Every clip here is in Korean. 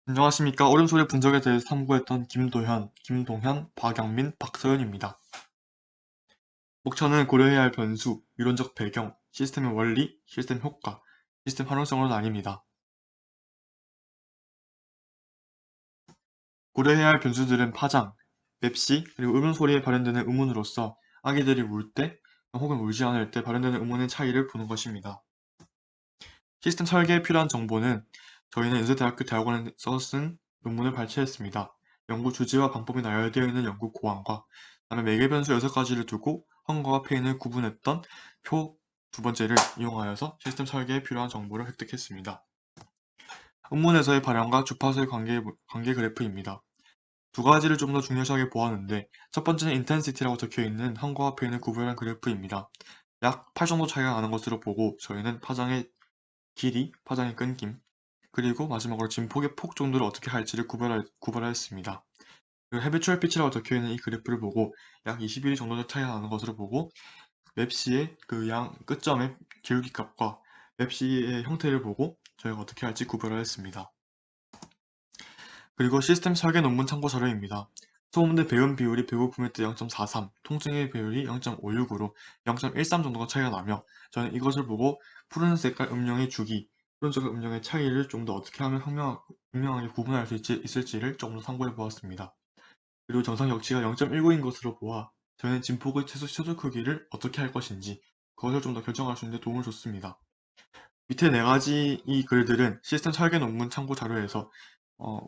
안녕하십니까. 옳음소리 분석에 대해서 탐구했던 김동현, 박영민, 박서연입니다. 목차는 고려해야 할 변수, 이론적 배경, 시스템의 원리, 시스템 효과, 시스템 활용성으로 나뉩니다. 고려해야 할 변수들은 파장, 맵시, 그리고 옳음소리에 발현되는 의문으로서 아기들이 울 때 혹은 울지 않을 때 발현되는 의문의 차이를 보는 것입니다. 시스템 설계에 필요한 정보는 저희는 연세대학교 대학원에서 쓴 논문을 발췌했습니다. 연구 주제와 방법이 나열되어 있는 연구 고안과 그다음에 매개 변수 6가지를 두고 헝거와 페인을 구분했던 표 두 번째를 이용하여서 시스템 설계에 필요한 정보를 획득했습니다. 논문에서의 발현과 주파수의 관계 그래프입니다. 두 가지를 좀 더 중요시하게 보았는데 첫 번째는 인텐시티라고 적혀있는 헝거와 페인을 구분한 그래프입니다. 약 8 정도 차이가 나는 것으로 보고 저희는 파장의 길이, 파장의 끊김, 그리고 마지막으로 진폭의 폭 정도를 어떻게 할지를 구별하였습니다. 그리고 헤비추얼 피치라고 적혀있는 이 그래프를 보고 약 21 정도 차이가 나는 것으로 보고 맵시의 그 양 끝점의 기울기 값과 맵시의 형태를 보고 저희가 어떻게 할지 구별하였습니다. 그리고 시스템 설계 논문 참고 자료입니다. 소음대 배음 비율이 배고픔일 때 0.43, 통증의 비율이 0.56으로 0.13 정도가 차이가 나며 저는 이것을 보고 푸른 색깔 음영의 주기, 푸른 색깔 음영의 차이를 좀 더 어떻게 하면 분명하게 구분할 수 있을지를 조금 더 참고해 보았습니다. 그리고 정상 역치가 0.19인 것으로 보아 저희는 진폭의 최소 크기를 어떻게 할 것인지 그것을 좀 더 결정할 수 있는 데 도움을 줬습니다. 밑에 네 가지 이 글들은 시스템 설계 논문 참고 자료에서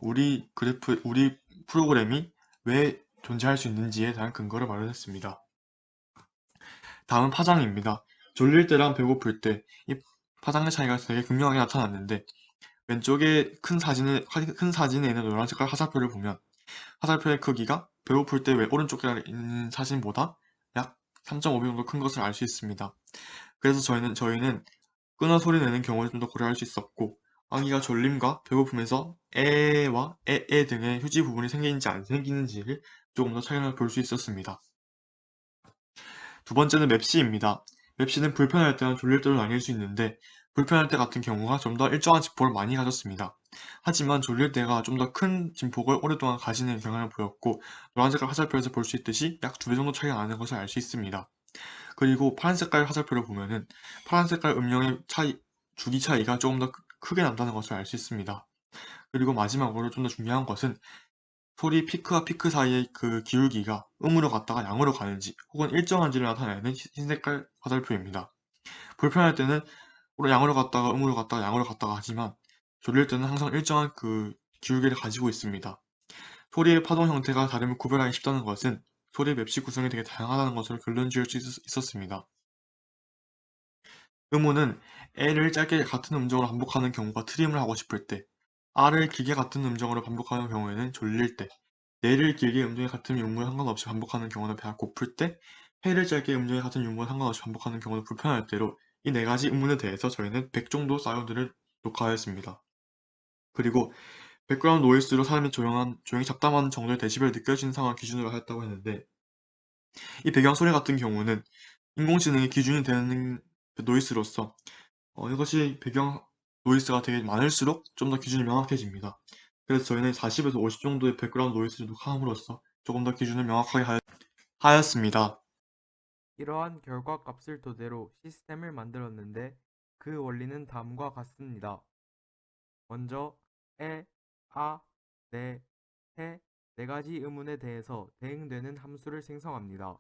우리 프로그램이 왜 존재할 수 있는지에 대한 근거를 마련했습니다. 다음은 파장입니다. 졸릴 때랑 배고플 때 이 파장의 차이가 되게 극명하게 나타났는데 왼쪽에 큰 사진에 있는 노란 색깔 화살표를 보면 화살표의 크기가 배고플 때 오른쪽에 있는 사진보다 약 3.5배 정도 큰 것을 알 수 있습니다. 그래서 저희는 끊어 소리 내는 경우를 좀 더 고려할 수 있었고 아기가 졸림과 배고픔에서 에와 에에 등의 휴지 부분이 생기는지 안 생기는지를 조금 더 차이를 볼 수 있었습니다. 두 번째는 맵시입니다. 맵시는 불편할 때와 졸릴 때로 나뉠 수 있는데 불편할 때 같은 경우가 좀 더 일정한 진폭을 많이 가졌습니다. 하지만 졸릴 때가 좀 더 큰 진폭을 오랫동안 가지는 경향을 보였고 노란 색깔 화살표에서 볼 수 있듯이 약 2배 정도 차이가 나는 것을 알 수 있습니다. 그리고 파란 색깔 화살표를 보면은 파란 색깔 음영의 주기 차이가 조금 더 크게 난다는 것을 알 수 있습니다. 그리고 마지막으로 좀 더 중요한 것은 소리 피크와 피크 사이의 그 기울기가 음으로 갔다가 양으로 가는지 혹은 일정한지를 나타내는 흰색깔 화살표입니다. 불편할 때는 양으로 갔다가 음으로 갔다가 양으로 갔다가 하지만 졸릴 때는 항상 일정한 그 기울기를 가지고 있습니다. 소리의 파동 형태가 다름을 구별하기 쉽다는 것은 소리의 맵시 구성이 되게 다양하다는 것을 결론 지을 수 있었습니다. 음우는 L을 짧게 같은 음정으로 반복하는 경우가 트림을 하고 싶을 때, R을 길게 같은 음정으로 반복하는 경우에는 졸릴 때, L을 길게 음정의 같은 유무에 상관없이 반복하는 경우는 배가 고플 때, 해를 짧게 음정의 같은 유무에 상관없이 반복하는 경우는 불편할 때로 이 네 가지 음문에 대해서 저희는 100 정도 사운드를 녹화하였습니다. 그리고 백그라운드 노이스로 사람이 조용히 잡담하는 정도의 데시벨이 느껴지는 상황을 기준으로 하였다고 했는데 이 배경 소리 같은 경우는 인공지능의 기준이 되는 그 노이스로서 이것이 배경 노이스가 되게 많을수록 좀 더 기준이 명확해집니다. 그래서 저희는 40에서 50 정도의 백그라운드 노이스를 녹화함으로써 조금 더 기준을 명확하게 하였습니다. 이러한 결과값을 토대로 시스템을 만들었는데 그 원리는 다음과 같습니다. 먼저 에, 아, 네, 해, 네 가지 의문에 대해서 대응되는 함수를 생성합니다.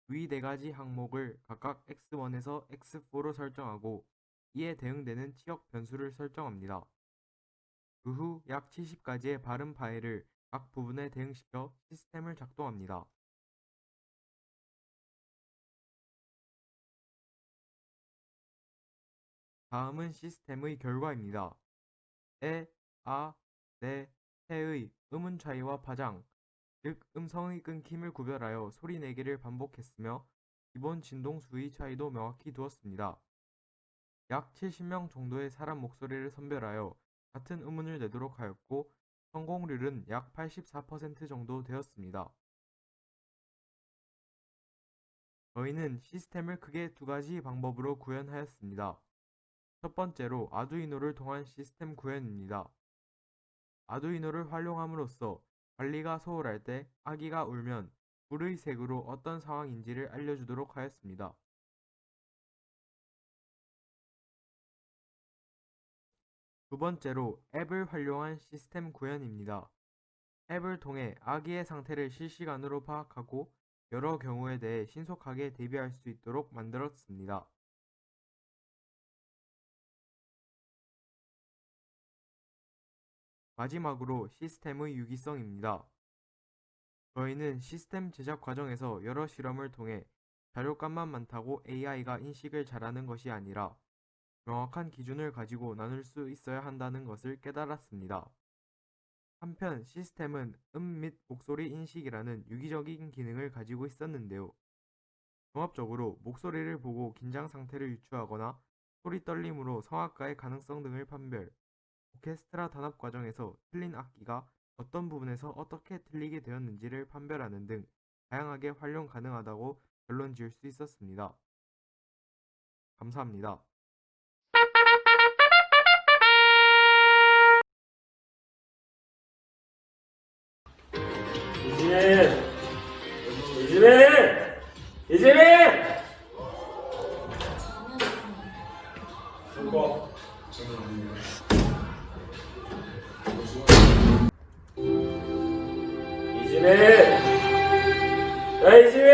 위 네 가지 항목을 각각 x1에서 x4로 설정하고 이에 대응되는 치역 변수를 설정합니다. 그 후 약 70가지의 발음 파일을 각 부분에 대응시켜 시스템을 작동합니다. 다음은 시스템의 결과입니다. 에, 아, 네, 해의 음운 차이와 파장, 즉 음성의 끊김을 구별하여 소리 내기를 반복했으며 기본 진동수의 차이도 명확히 두었습니다. 약 70명 정도의 사람 목소리를 선별하여 같은 음운을 내도록 하였고 성공률은 약 84% 정도 되었습니다. 저희는 시스템을 크게 두 가지 방법으로 구현하였습니다. 첫 번째로 아두이노를 통한 시스템 구현입니다. 아두이노를 활용함으로써 관리가 소홀할 때 아기가 울면 불의 색으로 어떤 상황인지를 알려주도록 하였습니다. 두 번째로 앱을 활용한 시스템 구현입니다. 앱을 통해 아기의 상태를 실시간으로 파악하고 여러 경우에 대해 신속하게 대비할 수 있도록 만들었습니다. 마지막으로 시스템의 유기성입니다. 저희는 시스템 제작 과정에서 여러 실험을 통해 자료값만 많다고 AI가 인식을 잘하는 것이 아니라 명확한 기준을 가지고 나눌 수 있어야 한다는 것을 깨달았습니다. 한편 시스템은 및 목소리 인식이라는 유기적인 기능을 가지고 있었는데요. 종합적으로 목소리를 보고 긴장 상태를 유추하거나 소리 떨림으로 성악가의 가능성 등을 판별, 오케스트라 단합 과정에서 틀린 악기가 어떤 부분에서 어떻게 틀리게 되었는지를 판별하는 등 다양하게 활용 가능하다고 결론 지을 수 있었습니다. 감사합니다. 이지민! 이지민! 이지민! 누가? 이지민! 야, 이지민!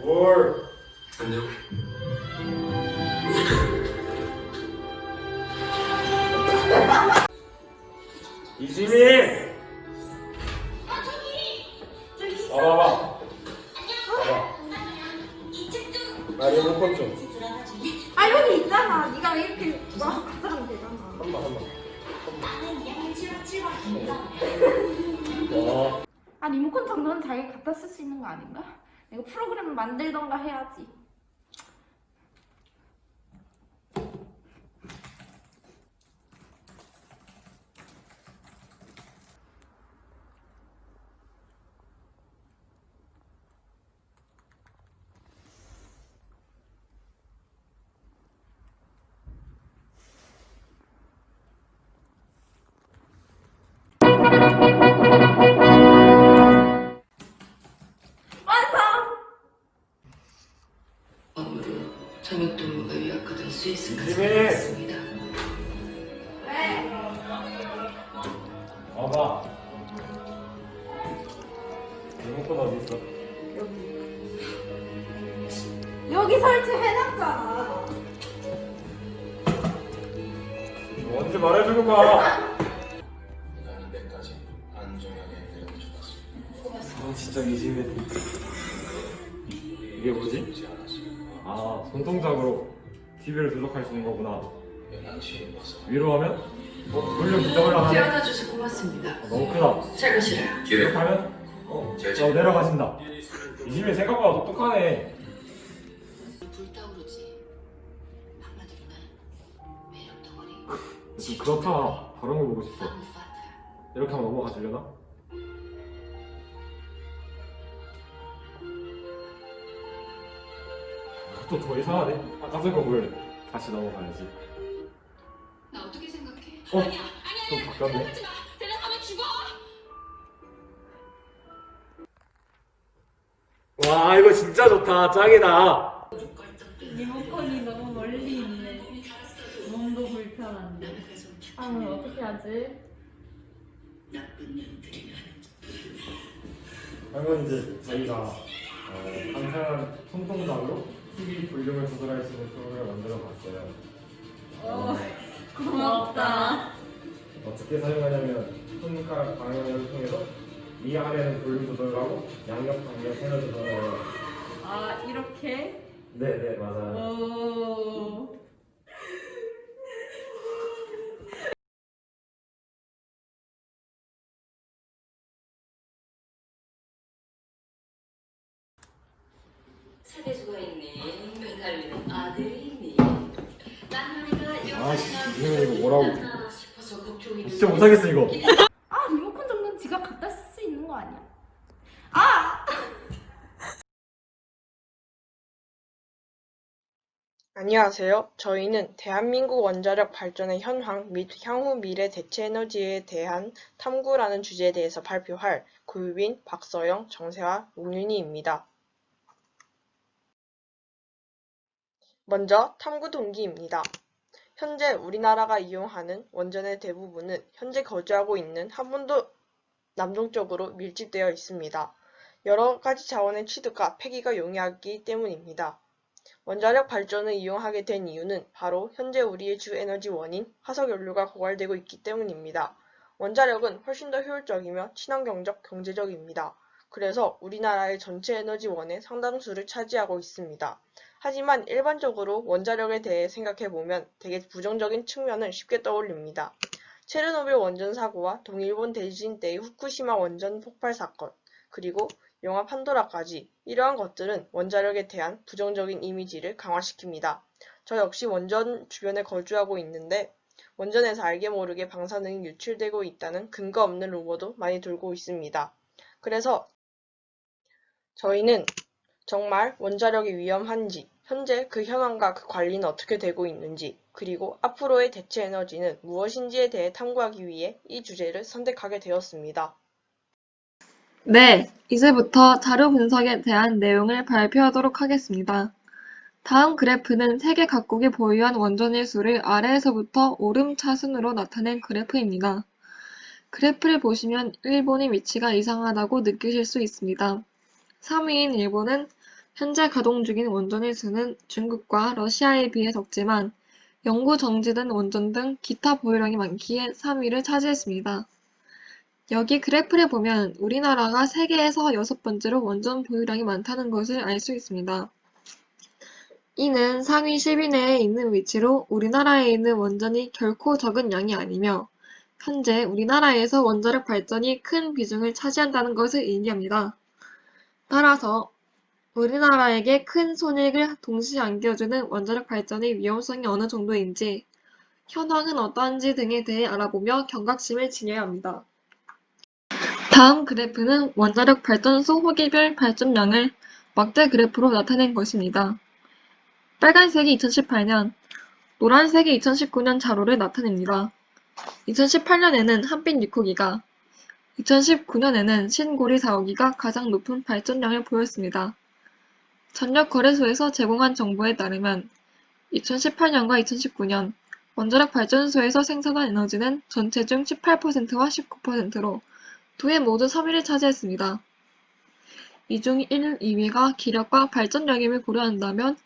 뭘? 이지민! 와봐봐. 봐봐. 나 리모컨 좀. 아 여기 있잖아. 네가 왜 이렇게 와서 가져가면 되잖아. 한번. 어. 아 리모컨 정도는 자기가 갖다 쓸 수 있는 거 아닌가? 이거 프로그램 만들던가 해야지. 완성! 다음으로 저녁 동료가 요약하던 스위스가 이지민! 생겼습니다. 왜? 와봐. 리모컨 어디 있어? 여기 설치해놨잖아. 언제 말해주는 거야? 나는 때까지 안정하게 내려도 좋았습니다. 너 진짜 이지민. 이게 뭐지? 아, 손동작으로 TV를 조작할 수 있는 거구나. 양심이 와서 위로 하면? 볼륨 조정을 하네. 깨어나줘서 고맙습니다. 너무 크다. 잘 가시라. 이렇게 하면? 내려가신다. 이지민 생각보다 똑똑하네. 불타오르지. 한마디로 난 매력 덩어리. 좀 그렇다. 다른 거 보고 싶어. 빵파타. 이렇게 하면 넘어가 주려나? 또 더 이상하네. 아까 전거 보여. 다시 넘어가야지. 나 어떻게 생각해? 어? 좀 바뀌었네. 대답하면 죽어. 와, 이거 진짜 좋다. 짱이다. 리모컨이 너무 멀리 있네. 몸도 불편한데. 아 오늘 어떻게 하지? 나쁜 년들이면 이건 이제 저희가 간단한 손동작으로 TV 볼륨을 조절할 수 있는 프로그램을 만들어 봤어요. 고맙다. 어떻게 사용하냐면 손가락 방향을 통해서 위아래는 볼륨 조절을 하고 양옆 방향 채널 조절을 해요. 아 이렇게? 네네 맞아요. 오. 사대주가 있니? 변살리는 아들이 있니? 나누리가 이거 뭐라고? 싶어서 걱정이 진짜 못하겠어 이거. 아 리모컨 정도는 지가 갖다 쓸 수 있는 거 아니야? 아! 안녕하세요. 저희는 대한민국 원자력 발전의 현황 및 향후 미래 대체 에너지에 대한 탐구라는 주제에 대해서 발표할 고유빈, 박서영, 정세화, 옥윤희입니다. 먼저 탐구 동기입니다. 현재 우리나라가 이용하는 원전의 대부분은 현재 거주하고 있는 한반도 남동쪽으로 밀집되어 있습니다. 여러 가지 자원의 취득과 폐기가 용이하기 때문입니다. 원자력 발전을 이용하게 된 이유는 바로 현재 우리의 주 에너지원인 화석연료가 고갈되고 있기 때문입니다. 원자력은 훨씬 더 효율적이며 친환경적, 경제적입니다. 그래서 우리나라의 전체 에너지원의 상당수를 차지하고 있습니다. 하지만 일반적으로 원자력에 대해 생각해보면 되게 부정적인 측면을 쉽게 떠올립니다. 체르노빌 원전 사고와 동일본 대지진 때의 후쿠시마 원전 폭발 사건, 그리고 영화 판도라까지 이러한 것들은 원자력에 대한 부정적인 이미지를 강화시킵니다. 저 역시 원전 주변에 거주하고 있는데 원전에서 알게 모르게 방사능이 유출되고 있다는 근거 없는 루머도 많이 돌고 있습니다. 그래서 저희는 정말 원자력이 위험한지, 현재 그 현황과 그 관리는 어떻게 되고 있는지, 그리고 앞으로의 대체 에너지는 무엇인지에 대해 탐구하기 위해 이 주제를 선택하게 되었습니다. 네, 이제부터 자료 분석에 대한 내용을 발표하도록 하겠습니다. 다음 그래프는 세계 각국이 보유한 원전의 수를 아래에서부터 오름차순으로 나타낸 그래프입니다. 그래프를 보시면 일본의 위치가 이상하다고 느끼실 수 있습니다. 3위인 일본은 현재 가동 중인 원전의 수는 중국과 러시아에 비해 적지만 영구 정지된 원전 등 기타 보유량이 많기에 3위를 차지했습니다. 여기 그래프를 보면 우리나라가 세계에서 6번째로 원전 보유량이 많다는 것을 알 수 있습니다. 이는 상위 10위 내에 있는 위치로 우리나라에 있는 원전이 결코 적은 양이 아니며 현재 우리나라에서 원자력 발전이 큰 비중을 차지한다는 것을 의미합니다. 따라서 우리나라에게 큰 손익을 동시에 안겨주는 원자력 발전의 위험성이 어느 정도인지, 현황은 어떠한지 등에 대해 알아보며 경각심을 지녀야 합니다. 다음 그래프는 원자력 발전소 호기별 발전량을 막대 그래프로 나타낸 것입니다. 빨간색이 2018년, 노란색이 2019년 자료를 나타냅니다. 2018년에는 한빛 6호기가, 2019년에는 신고리 4호기가 가장 높은 발전량을 보였습니다. 전력 거래소에서 제공한 정보에 따르면 2018년과 2019년 원자력 발전소에서 생산한 에너지는 전체 중 18%와 19%로 두 해 모두 3위를 차지했습니다. 이 중 1, 2위가 기력과 발전력임을 고려한다면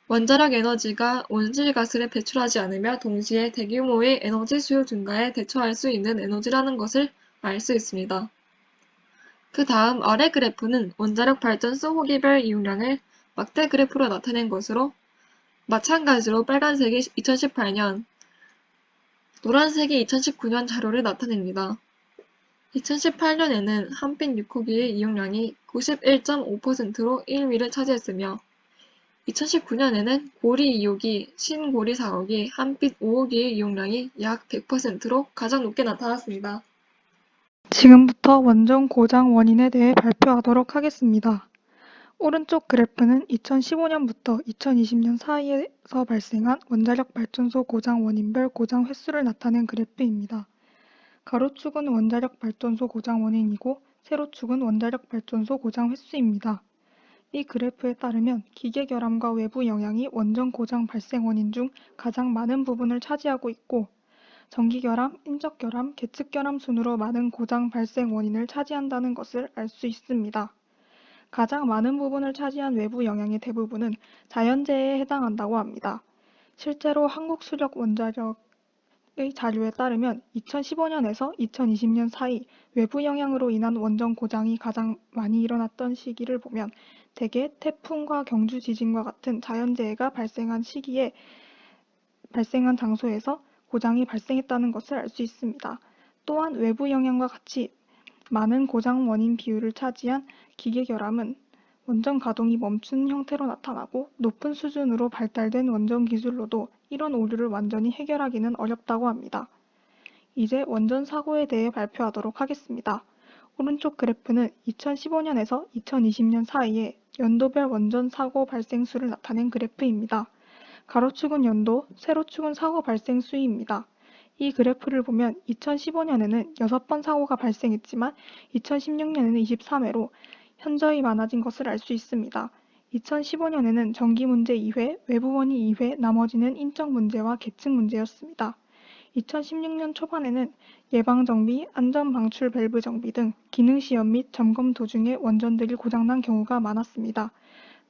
원자력 에너지가 온실가스를 배출하지 않으며 동시에 대규모의 에너지 수요 증가에 대처할 수 있는 에너지라는 것을 알 수 있습니다. 그 다음 아래 그래프는 원자력 발전소 호기별 이용량을 막대 그래프로 나타낸 것으로 마찬가지로 빨간색이 2018년, 노란색이 2019년 자료를 나타냅니다. 2018년에는 한빛 6호기의 이용량이 91.5%로 1위를 차지했으며 2019년에는 고리 2호기, 신고리 4호기, 한빛 5호기의 이용량이 약 100%로 가장 높게 나타났습니다. 지금부터 원전 고장 원인에 대해 발표하도록 하겠습니다. 오른쪽 그래프는 2015년부터 2020년 사이에서 발생한 원자력 발전소 고장 원인별 고장 횟수를 나타낸 그래프입니다. 가로축은 원자력 발전소 고장 원인이고 세로축은 원자력 발전소 고장 횟수입니다. 이 그래프에 따르면 기계 결함과 외부 영향이 원전 고장 발생 원인 중 가장 많은 부분을 차지하고 있고 전기 결함, 인적 결함, 계측 결함 순으로 많은 고장 발생 원인을 차지한다는 것을 알 수 있습니다. 가장 많은 부분을 차지한 외부 영향의 대부분은 자연재해에 해당한다고 합니다. 실제로 한국수력원자력의 자료에 따르면 2015년에서 2020년 사이 외부 영향으로 인한 원전 고장이 가장 많이 일어났던 시기를 보면 대개 태풍과 경주 지진과 같은 자연재해가 발생한 시기에 발생한 장소에서 고장이 발생했다는 것을 알 수 있습니다. 또한 외부 영향과 같이 많은 고장 원인 비율을 차지한 기계 결함은 원전 가동이 멈춘 형태로 나타나고 높은 수준으로 발달된 원전 기술로도 이런 오류를 완전히 해결하기는 어렵다고 합니다. 이제 원전 사고에 대해 발표하도록 하겠습니다. 오른쪽 그래프는 2015년에서 2020년 사이에 연도별 원전 사고 발생 수를 나타낸 그래프입니다. 가로축은 연도, 세로축은 사고 발생 수위입니다. 이 그래프를 보면 2015년에는 6번 사고가 발생했지만 2016년에는 23회로 현저히 많아진 것을 알 수 있습니다. 2015년에는 전기 문제 2회, 외부 원인 2회, 나머지는 인적 문제와 계층 문제였습니다. 2016년 초반에는 예방정비, 안전방출 밸브 정비 등 기능시험 및 점검 도중에 원전들이 고장난 경우가 많았습니다.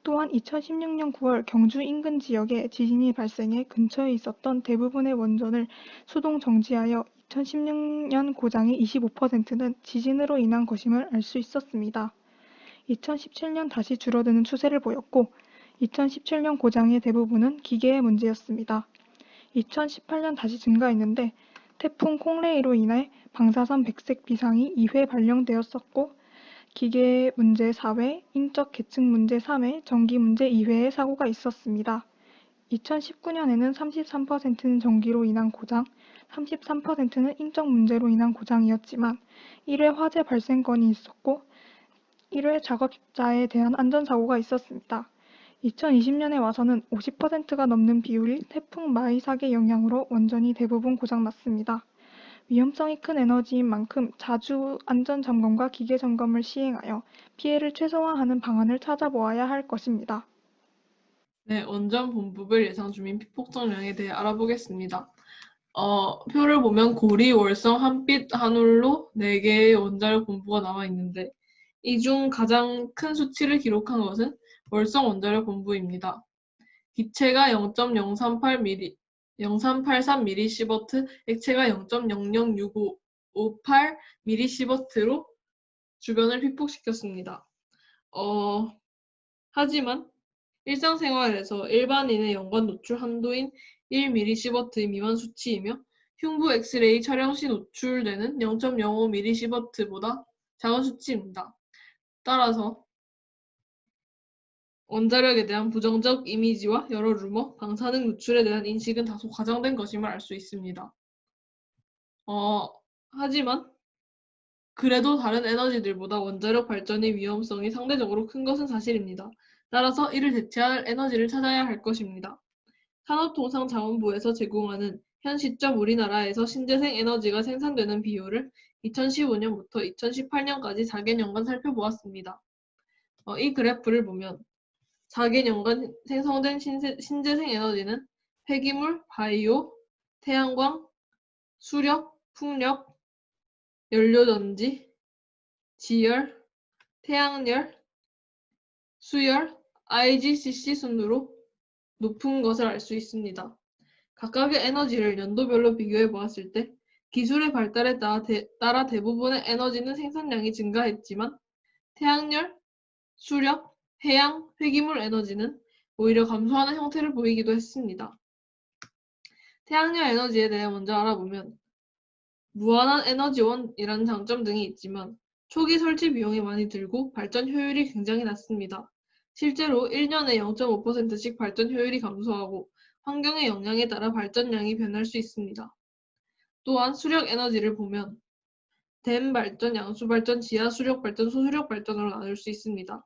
또한 2016년 9월 경주 인근 지역에 지진이 발생해 근처에 있었던 대부분의 원전을 수동 정지하여 2016년 고장의 25%는 지진으로 인한 것임을 알 수 있었습니다. 2017년 다시 줄어드는 추세를 보였고 2017년 고장의 대부분은 기계의 문제였습니다. 2018년 다시 증가했는데 태풍 콩레이로 인해 방사선 백색 비상이 2회 발령되었었고 기계 문제 4회, 인적 계층 문제 3회, 전기 문제 2회의 사고가 있었습니다. 2019년에는 33%는 전기로 인한 고장, 33%는 인적 문제로 인한 고장이었지만 1회 화재 발생 건이 있었고 1회 작업자에 대한 안전사고가 있었습니다. 2020년에 와서는 50%가 넘는 비율이 태풍 마이삭의 영향으로 원전이 대부분 고장났습니다. 위험성이 큰 에너지인 만큼 자주 안전점검과 기계점검을 시행하여 피해를 최소화하는 방안을 찾아보아야 할 것입니다. 네, 원전 본부별 예상 주민 피폭성량에 대해 알아보겠습니다. 표를 보면 고리, 월성, 한빛, 한울로 4개의 원자력 본부가 나와 있는데 이 중 가장 큰 수치를 기록한 것은 월성 원자력 본부입니다. 기체가 0.083mSv, 액체가 0.00658mSv로 주변을 피폭시켰습니다. 하지만 일상생활에서 일반인의 연관 노출 한도인 1mSv 미만 수치이며 흉부 엑스레이 촬영 시 노출되는 0.05mSv보다 작은 수치입니다. 따라서 원자력에 대한 부정적 이미지와 여러 루머, 방사능 노출에 대한 인식은 다소 과장된 것임을 알 수 있습니다. 하지만 그래도 다른 에너지들보다 원자력 발전의 위험성이 상대적으로 큰 것은 사실입니다. 따라서 이를 대체할 에너지를 찾아야 할 것입니다. 산업통상자원부에서 제공하는 현 시점 우리나라에서 신재생 에너지가 생산되는 비율을 2015년부터 2018년까지 4개년간 살펴보았습니다. 이 그래프를 보면 4개년간 생성된 신재생 에너지는 폐기물, 바이오, 태양광, 수력, 풍력, 연료전지, 지열, 태양열, 수열, IGCC 순으로 높은 것을 알 수 있습니다. 각각의 에너지를 연도별로 비교해 보았을 때 기술의 발달에 따라 대부분의 에너지는 생산량이 증가했지만 태양열, 수력, 해양, 폐기물 에너지는 오히려 감소하는 형태를 보이기도 했습니다. 태양열 에너지에 대해 먼저 알아보면 무한한 에너지원이라는 장점 등이 있지만 초기 설치 비용이 많이 들고 발전 효율이 굉장히 낮습니다. 실제로 1년에 0.5%씩 발전 효율이 감소하고 환경의 영향에 따라 발전량이 변할 수 있습니다. 또한 수력 에너지를 보면 댐 발전, 양수 발전, 지하 수력 발전, 소수력 발전으로 나눌 수 있습니다.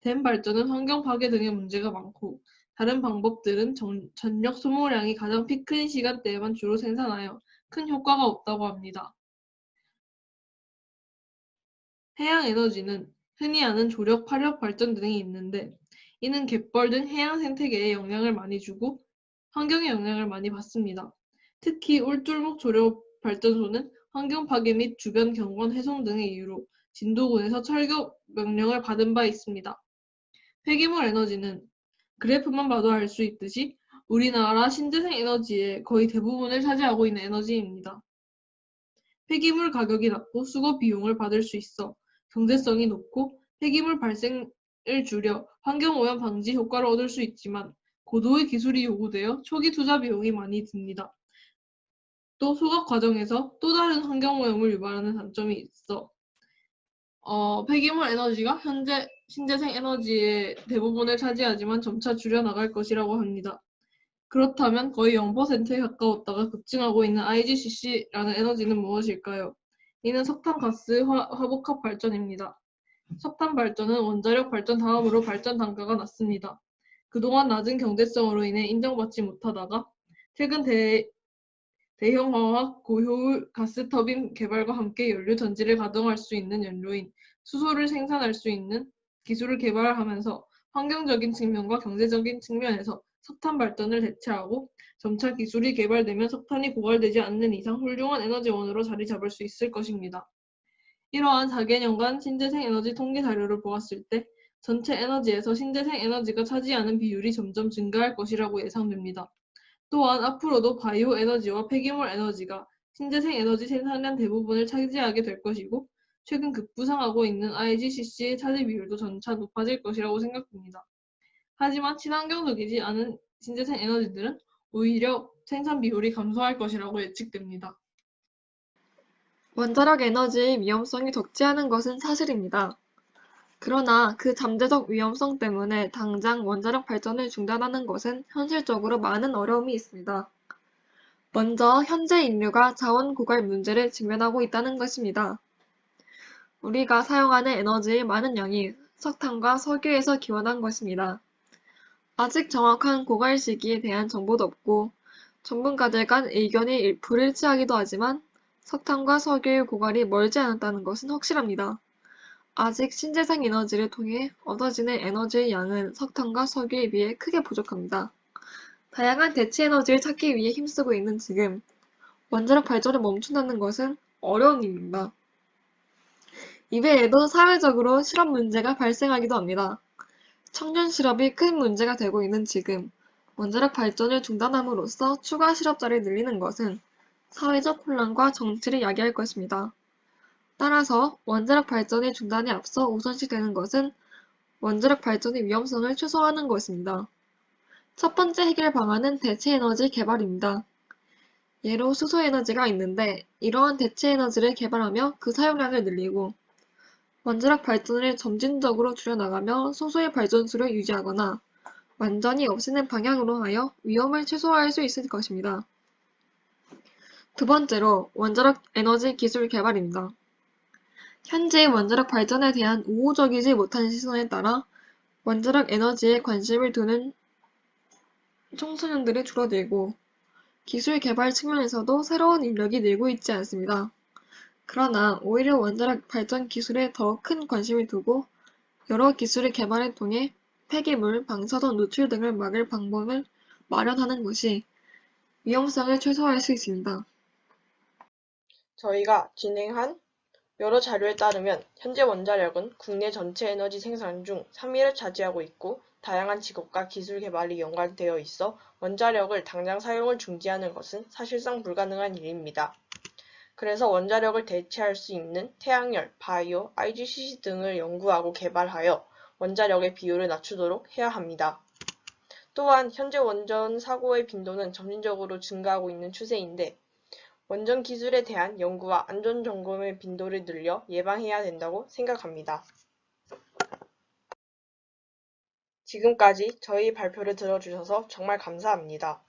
댐 발전은 환경 파괴 등의 문제가 많고 다른 방법들은 전력 소모량이 가장 피크인 시간대에만 주로 생산하여 큰 효과가 없다고 합니다. 해양 에너지는 흔히 아는 조력, 화력 발전 등이 있는데 이는 갯벌 등 해양 생태계에 영향을 많이 주고 환경에 영향을 많이 받습니다. 특히 울줄목 조력 발전소는 환경 파괴 및 주변 경관 훼손 등의 이유로 진도군에서 철거 명령을 받은 바 있습니다. 폐기물 에너지는 그래프만 봐도 알 수 있듯이 우리나라 신재생 에너지의 거의 대부분을 차지하고 있는 에너지입니다. 폐기물 가격이 낮고 수거 비용을 받을 수 있어 경제성이 높고 폐기물 발생을 줄여 환경오염 방지 효과를 얻을 수 있지만 고도의 기술이 요구되어 초기 투자 비용이 많이 듭니다. 또 소각 과정에서 또 다른 환경오염을 유발하는 단점이 있어 폐기물 에너지가 현재 신재생 에너지의 대부분을 차지하지만 점차 줄여나갈 것이라고 합니다. 그렇다면 거의 0%에 가까웠다가 급증하고 있는 IGCC라는 에너지는 무엇일까요? 이는 석탄가스 화복합 발전입니다. 석탄 발전은 원자력 발전 다음으로 발전 단가가 낮습니다. 그동안 낮은 경제성으로 인해 인정받지 못하다가 최근 대형 화학 고효율 가스터빈 개발과 함께 연료 전지를 가동할 수 있는 연료인 수소를 생산할 수 있는 기술을 개발하면서 환경적인 측면과 경제적인 측면에서 석탄 발전을 대체하고 점차 기술이 개발되면 석탄이 고갈되지 않는 이상 훌륭한 에너지원으로 자리 잡을 수 있을 것입니다. 이러한 4개년간 신재생 에너지 통계 자료를 보았을 때 전체 에너지에서 신재생 에너지가 차지하는 비율이 점점 증가할 것이라고 예상됩니다. 또한 앞으로도 바이오 에너지와 폐기물 에너지가 신재생 에너지 생산량 대부분을 차지하게 될 것이고 최근 급부상하고 있는 IGCC의 차지 비율도 점차 높아질 것이라고 생각됩니다. 하지만 친환경적이지 않은 신재생 에너지들은 오히려 생산 비율이 감소할 것이라고 예측됩니다. 원자력 에너지의 위험성이 적지 않은 것은 사실입니다. 그러나 그 잠재적 위험성 때문에 당장 원자력 발전을 중단하는 것은 현실적으로 많은 어려움이 있습니다. 먼저 현재 인류가 자원 고갈 문제를 직면하고 있다는 것입니다. 우리가 사용하는 에너지의 많은 양이 석탄과 석유에서 기원한 것입니다. 아직 정확한 고갈 시기에 대한 정보도 없고 전문가들 간 의견이 불일치하기도 하지만 석탄과 석유의 고갈이 멀지 않았다는 것은 확실합니다. 아직 신재생 에너지를 통해 얻어지는 에너지의 양은 석탄과 석유에 비해 크게 부족합니다. 다양한 대체 에너지를 찾기 위해 힘쓰고 있는 지금 원자력 발전을 멈춘다는 것은 어려운 일입니다. 이외에도 사회적으로 실업 문제가 발생하기도 합니다. 청년 실업이 큰 문제가 되고 있는 지금 원자력 발전을 중단함으로써 추가 실업자를 늘리는 것은 사회적 혼란과 정치를 야기할 것입니다. 따라서 원자력 발전의 중단에 앞서 우선시되는 것은 원자력 발전의 위험성을 최소화하는 것입니다. 첫 번째 해결 방안은 대체 에너지 개발입니다. 예로 수소 에너지가 있는데 이러한 대체 에너지를 개발하며 그 사용량을 늘리고 원자력 발전을 점진적으로 줄여나가며 소수의 발전수를 유지하거나 완전히 없애는 방향으로 하여 위험을 최소화할 수 있을 것입니다. 두 번째로 원자력 에너지 기술 개발입니다. 현재 원자력 발전에 대한 우호적이지 못한 시선에 따라 원자력 에너지에 관심을 두는 청소년들이 줄어들고 기술 개발 측면에서도 새로운 인력이 늘고 있지 않습니다. 그러나 오히려 원자력 발전 기술에 더 큰 관심을 두고 여러 기술의 개발을 통해 폐기물, 방사선 노출 등을 막을 방법을 마련하는 것이 위험성을 최소화할 수 있습니다. 저희가 진행한 여러 자료에 따르면 현재 원자력은 국내 전체 에너지 생산 중 3위를 차지하고 있고 다양한 직업과 기술 개발이 연관되어 있어 원자력을 당장 사용을 중지하는 것은 사실상 불가능한 일입니다. 그래서 원자력을 대체할 수 있는 태양열, 바이오, IGCC 등을 연구하고 개발하여 원자력의 비율을 낮추도록 해야 합니다. 또한 현재 원전 사고의 빈도는 점진적으로 증가하고 있는 추세인데 원전 기술에 대한 연구와 안전 점검의 빈도를 늘려 예방해야 된다고 생각합니다. 지금까지 저희 발표를 들어주셔서 정말 감사합니다.